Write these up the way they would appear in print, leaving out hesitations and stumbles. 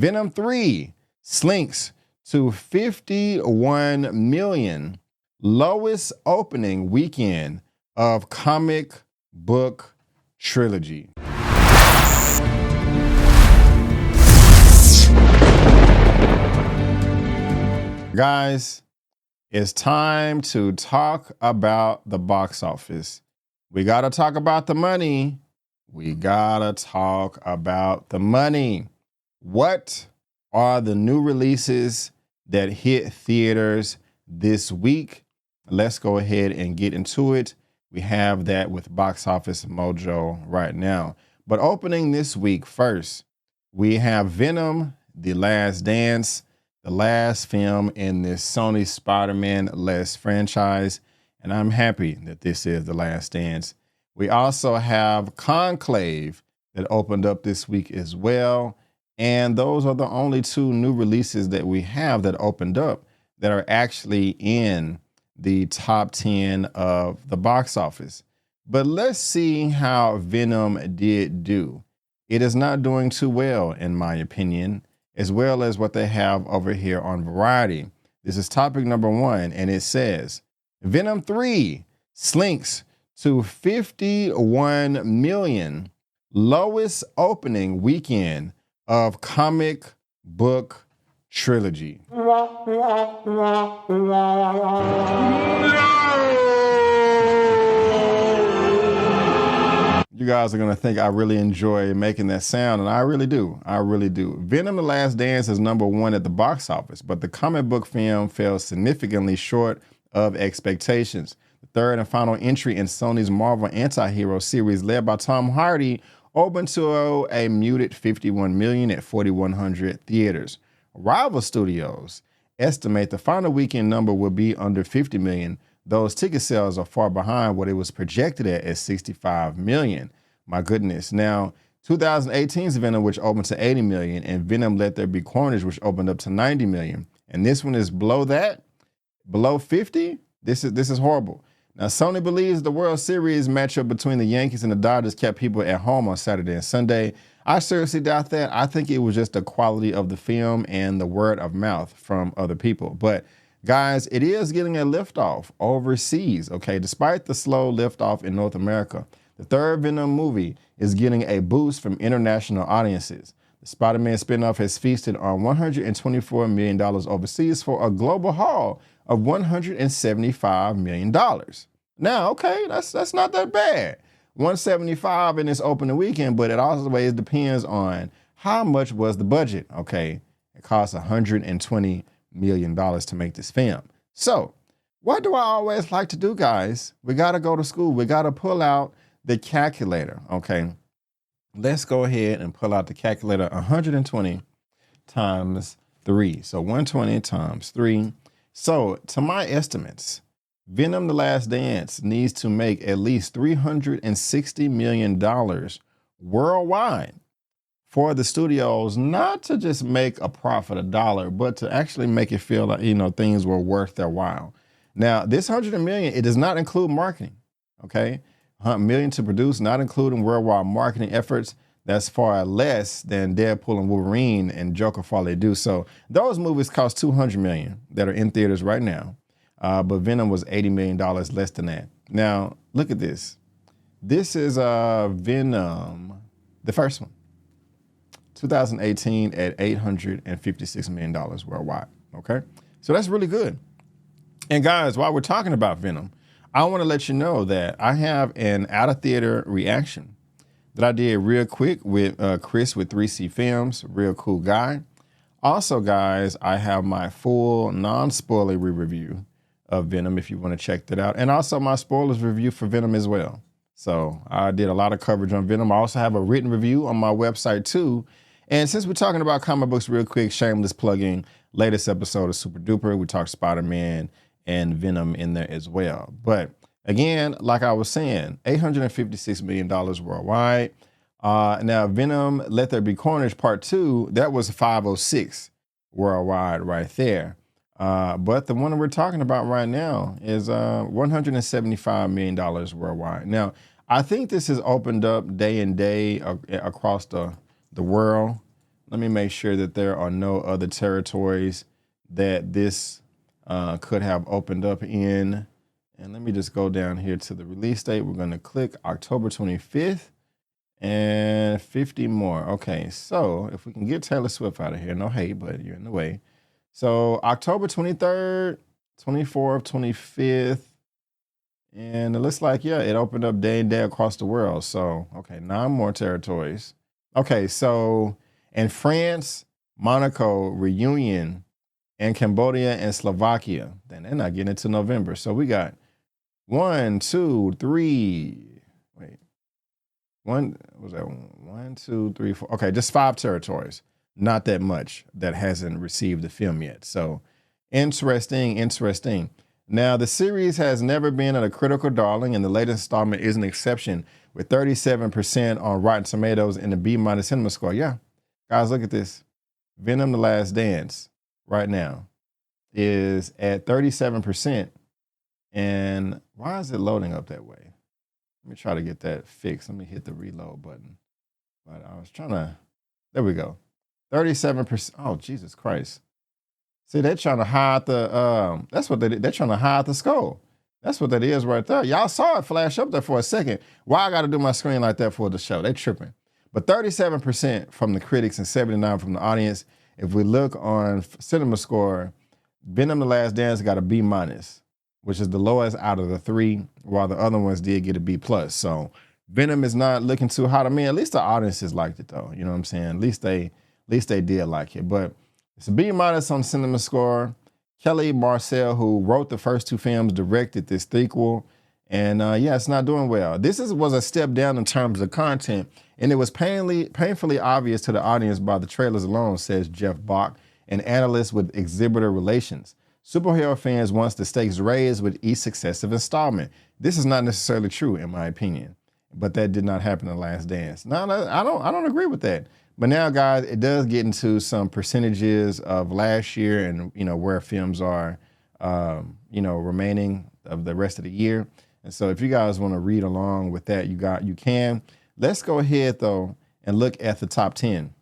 Venom 3 slinks to 51 million, lowest opening weekend of comic book trilogy. Guys, it's time to talk about the box office. We got to talk about the money. We got to talk about the money. What are the new releases that hit theaters this week? Let's go ahead and get into it. We have that with Box Office Mojo right now. But opening this week first, we have Venom, The Last Dance, the last film in this Sony Spider-Man-less franchise. And I'm happy that this is The Last Dance. We also have Conclave that opened up this week as well. And those are the only two new releases that we have that opened up that are actually in the top 10 of the box office. But let's see how Venom did do. It is not doing too well, in my opinion, as well as what they have over here on Variety. This is topic number 1, and it says, Venom 3 slinks to 51 million, lowest opening weekend of comic book trilogy. You guys are going to think I really enjoy making that sound, and I really do. I really do. Venom: The Last Dance is number 1 at the box office, but the comic book film fell significantly short of expectations. The third and final entry in Sony's Marvel anti-hero series, led by Tom Hardy, opened to a muted 51 million at 4,100 theaters. Rival studios estimate the final weekend number will be under 50 million. Those ticket sales are far behind what it was projected at 65 million. My goodness. Now, 2018's Venom, which opened to 80 million, and Venom Let There Be Carnage, which opened up to 90 million. And this one is below that, below 50. This is horrible. Now, Sony believes the World Series matchup between the Yankees and the Dodgers kept people at home on Saturday and Sunday. I seriously doubt that. I think it was just the quality of the film and the word of mouth from other people. But guys, it is getting a liftoff overseas, okay? Despite the slow liftoff in North America, the third Venom movie is getting a boost from international audiences. The Spider-Man spinoff has feasted on $124 million overseas for a global haul of $175 million. Now, okay, that's not that bad. 175 in this opening weekend, but it always depends on how much was the budget, okay? It costs $120 million to make this film. So what do I always like to do, guys? We got to go to school. We got to pull out the calculator, okay? Let's go ahead and pull out the calculator. 120 times 3. So 120 times 3. So to my estimates, Venom: The Last Dance needs to make at least $360 million worldwide for the studios not to just make a profit $1, but to actually make it feel like, things were worth their while. Now, this $100 million, it does not include marketing, okay? $100 million to produce, not including worldwide marketing efforts. That's far less than Deadpool and Wolverine and Joker for all they do. So those movies cost $200 million that are in theaters right now. But Venom was $80 million less than that. Now, look at this. This is Venom, the first one. 2018 at $856 million worldwide, okay? So that's really good. And guys, while we're talking about Venom, I want to let you know that I have an out-of-theater reaction that I did real quick with Chris with 3C Films, real cool guy. Also, guys, I have my full non-spoilery review of Venom if you want to check that out. And also my spoilers review for Venom as well. So I did a lot of coverage on Venom. I also have a written review on my website too. And since we're talking about comic books real quick, shameless plugging, latest episode of Super Duper, we talked Spider-Man and Venom in there as well. But again, like I was saying, $856 million worldwide. Now Venom, Let There Be Carnage Part 2, that was 506 worldwide right there. But the one we're talking about right now is $175 million worldwide. Now, I think this has opened up day and day across the world. Let me make sure that there are no other territories that this could have opened up in. And let me just go down here to the release date. We're going to click October 25th and 50 more. Okay, so if we can get Taylor Swift out of here, no hate, but you're in the way. So October 23rd, 24th, 25th. And it looks like, yeah, it opened up day and day across the world. So, okay, 9 more territories. Okay, so in France, Monaco, Reunion, and Cambodia and Slovakia. Then they're not getting into November. So we got 1, 2, 3. Wait, one was that 1, 2, 3, 4. Okay, just 5 territories. Not that much that hasn't received the film yet. So interesting. Now, the series has never been a critical darling, and the latest installment is an exception with 37% on Rotten Tomatoes and a B- cinema score. Yeah, guys, look at this. Venom: The Last Dance right now is at 37%. And why is it loading up that way? Let me try to get that fixed. Let me hit the reload button. But I was trying to, there we go. 37%. Oh, Jesus Christ. See, they're trying to hide the, that's what they're trying to hide the skull. That's what that is right there. Y'all saw it flash up there for a second. Why I got to do my screen like that for the show? They tripping. But 37% from the critics and 79% from the audience. If we look on cinema score, Venom: The Last Dance got a B-, which is the lowest out of the 3, while the other ones did get a B+. So Venom is not looking too hot. I mean, at least the audiences liked it though. You know what I'm saying? At least they did like it. But it's a B- on cinema score. Kelly Marcel, who wrote the first 2 films, directed this sequel. And yeah, it's not doing well. This was a step down in terms of content, and it was painfully obvious to the audience by the trailers alone, says Jeff Bach, an analyst with exhibitor relations. Superhero fans wants the stakes raised with each successive installment. This is not necessarily true, in my opinion, but that did not happen in The Last Dance. No, I don't agree with that. But now, guys, it does get into some percentages of last year and where films are, remaining of the rest of the year. And so, if you guys want to read along with that, you can. Let's go ahead though and look at the top 10.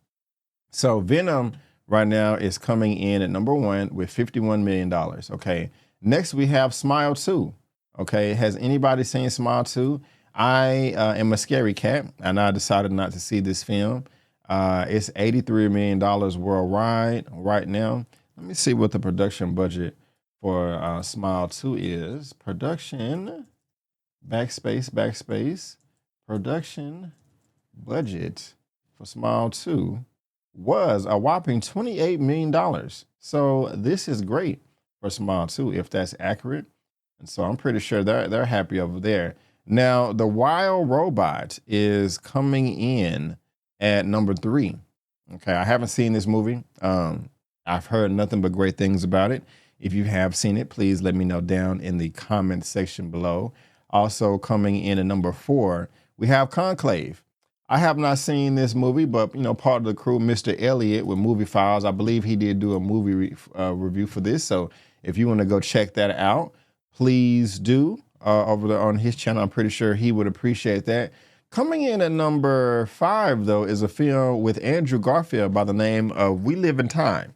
So Venom right now is coming in at number 1 with $51 million. Okay. Next, we have Smile 2. Okay. Has anybody seen Smile 2? I am a scary cat, and I decided not to see this film. It's $83 million worldwide right now. Let me see what the production budget for Smile 2 is. Production, backspace. Production budget for Smile 2 was a whopping $28 million. So this is great for Smile 2, if that's accurate. And so I'm pretty sure they're happy over there. Now, The Wild Robot is coming in at number 3. Okay, I haven't seen this movie. I've heard nothing but great things about it. If you have seen it, please let me know down in the comment section below. Also coming in at number 4, we have Conclave. I have not seen this movie, but part of the crew, Mr. Elliott with Movie Files, I believe he did do a movie review for this. So if you want to go check that out, please do over there on his channel. I'm pretty sure he would appreciate that. Coming in at number 5, though, is a film with Andrew Garfield by the name of We Live in Time.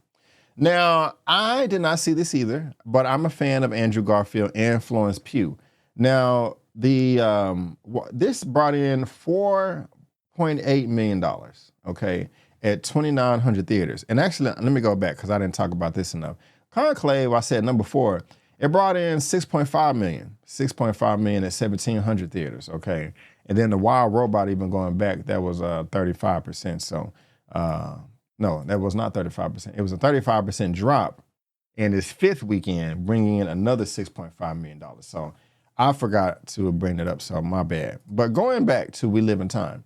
Now, I did not see this either, but I'm a fan of Andrew Garfield and Florence Pugh. Now, this brought in $4.8 million, okay, at 2,900 theaters. And actually, let me go back because I didn't talk about this enough. Conclave, I said number 4, it brought in $6.5 million at 1,700 theaters, okay. And then The Wild Robot, even going back, that was 35%. So, no, that was not 35%. It was a 35% drop in its 5th weekend, bringing in another $6.5 million. So I forgot to bring it up, so my bad. But going back to We Live in Time,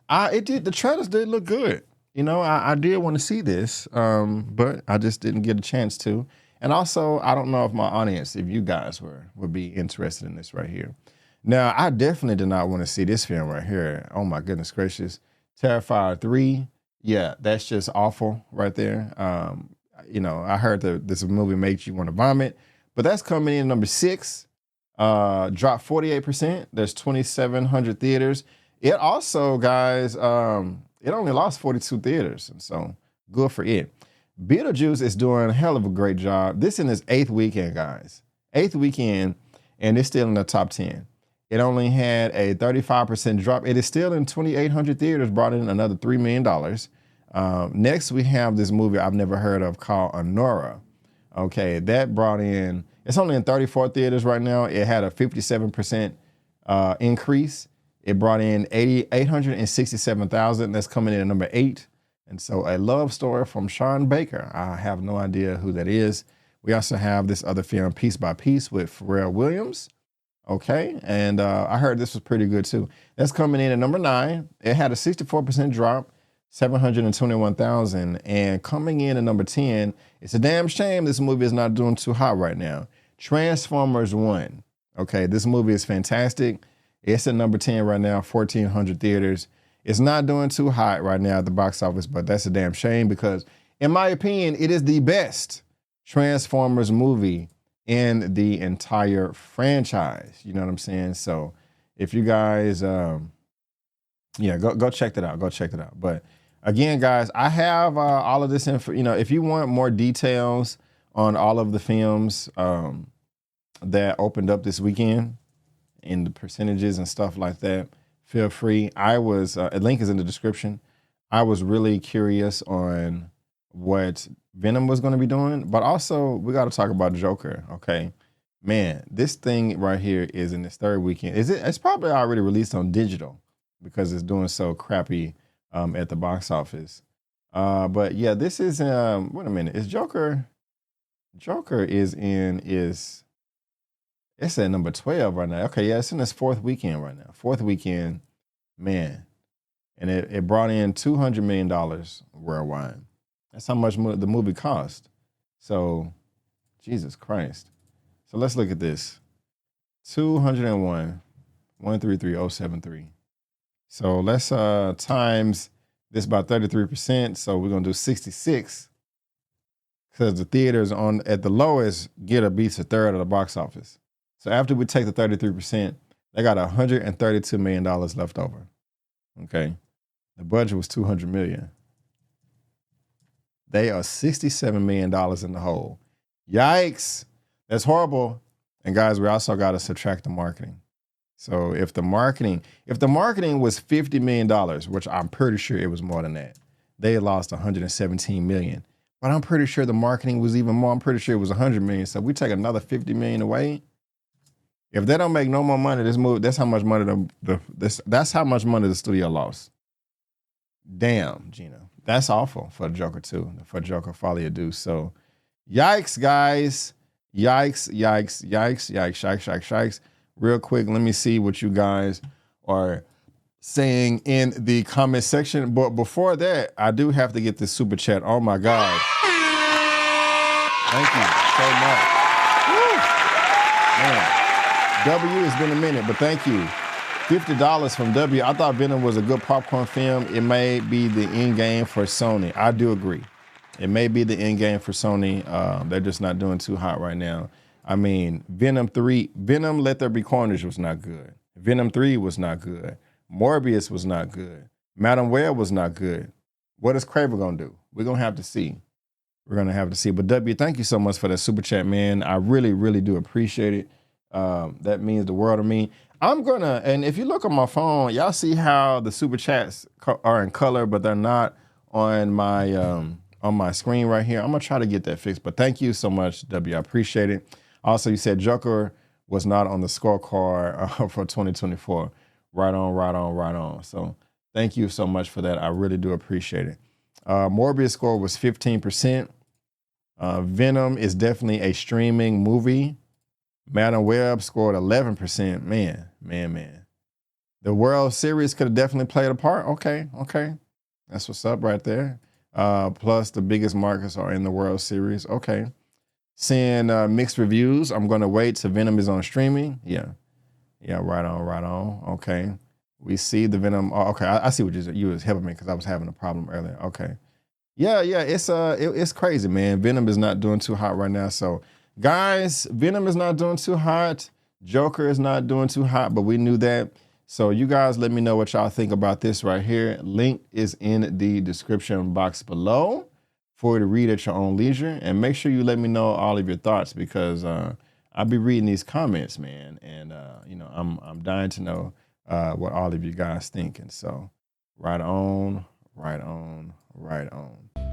the trailers did look good. I did want to see this, but I just didn't get a chance to. And also, I don't know if my audience, if you guys would be interested in this right here. Now, I definitely did not want to see this film right here. Oh my goodness gracious. Terrifier 3. Yeah, that's just awful right there. I heard that this movie makes you want to vomit, but that's coming in number 6. Dropped 48%. There's 2,700 theaters. It also, guys, it only lost 42 theaters. And so Good for it. Beetlejuice is doing a hell of a great job. This in its 8th weekend, guys. 8th weekend, and it's still in the top 10. It only had a 35% drop. It is still in 2,800 theaters, brought in another $3 million. Next, we have this movie I've never heard of called Honora. Okay, that brought in, it's only in 34 theaters right now. It had a 57% increase. It brought in 867,000. That's coming in at number 8. And so A Love Story from Sean Baker. I have no idea who that is. We also have this other film, Piece by Piece, with Pharrell Williams. Okay, and I heard this was pretty good too. That's coming in at number 9. It had a 64% drop, 721,000. And coming in at number 10, it's a damn shame this movie is not doing too hot right now. Transformers 1. Okay, this movie is fantastic. It's at number 10 right now, 1,400 theaters. It's not doing too hot right now at the box office, but that's a damn shame because, in my opinion, it is the best Transformers movie in the entire franchise. You know what I'm saying? So if you guys, go check that out. Go check it out. But again, guys, I have all of this info. You know, if you want more details on all of the films that opened up this weekend and the percentages and stuff like that, feel free. A link is in the description. I was really curious on what Venom was going to be doing, but also we got to talk about Joker. Okay, man, this thing right here is in its 3rd weekend. It's probably already released on digital because it's doing so crappy at the box office. But yeah, this is wait a minute. Is Joker it's at number 12 right now. Okay, yeah, it's in its 4th weekend right now. 4th weekend, man, and it brought in $200 million worldwide. That's how much the movie cost. So, Jesus Christ. So let's look at this. 201, 133,073. So let's times this by 33%. So we're gonna do 66. Because the theaters at the lowest get a beats a third of the box office. So after we take the 33%, they got $132 million left over. Okay. The budget was $200 million. They are $67 million in the hole. Yikes. That's horrible. And guys, we also got to subtract the marketing. So if the marketing was $50 million, which I'm pretty sure it was more than that, they lost $117 million. But I'm pretty sure the marketing was even more. I'm pretty sure it was $100 million. So we take another $50 million away. If they don't make no more money, this movie, that's how much money that's how much money the studio lost. Damn, Gina. That's awful for Joker 2, for Joker Folly of Deuce. So, yikes, guys. Yikes. Real quick, let me see what you guys are saying in the comment section. But before that, I do have to get this super chat. Oh, my God. Thank you so much. Woo. Man, W, it's been a minute, but thank you. $50 from W. I thought Venom was a good popcorn film. It may be the end game for Sony. I do agree. It may be the end game for Sony. They're just not doing too hot right now. I mean, Venom Let There Be Carnage was not good. Venom 3 was not good. Morbius was not good. Madam Web was not good. What is Craver going to do? We're going to have to see. But W, thank you so much for that super chat, man. I really, really do appreciate it. That means the world to me. And if you look on my phone, y'all see how the super chats are in color, but they're not on my screen right here. I'm gonna try to get that fixed. But thank you so much, W. I appreciate it. Also, you said Joker was not on the scorecard for 2024. Right on. So thank you so much for that. I really do appreciate it. Morbius score was 15%. Venom is definitely a streaming movie. Madam Web scored 11%. Man. The World Series could have definitely played a part. Okay. That's what's up right there. Plus, the biggest markets are in the World Series. Okay. Seeing mixed reviews. I'm going to wait till Venom is on streaming. Yeah, right on. Okay. We see the Venom. Oh, okay, I see what you was helping me because I was having a problem earlier. Okay. Yeah, it's crazy, man. Venom is not doing too hot right now. So, guys, Venom is not doing too hot. Joker is not doing too hot, but we knew that. So you guys let me know what y'all think about this right here. Link is in the description box below. for you to read at your own leisure. And make sure you let me know all of your thoughts, because I'll be reading these comments, man. And I'm dying to know what all of you guys think. And so right on, right on, right on.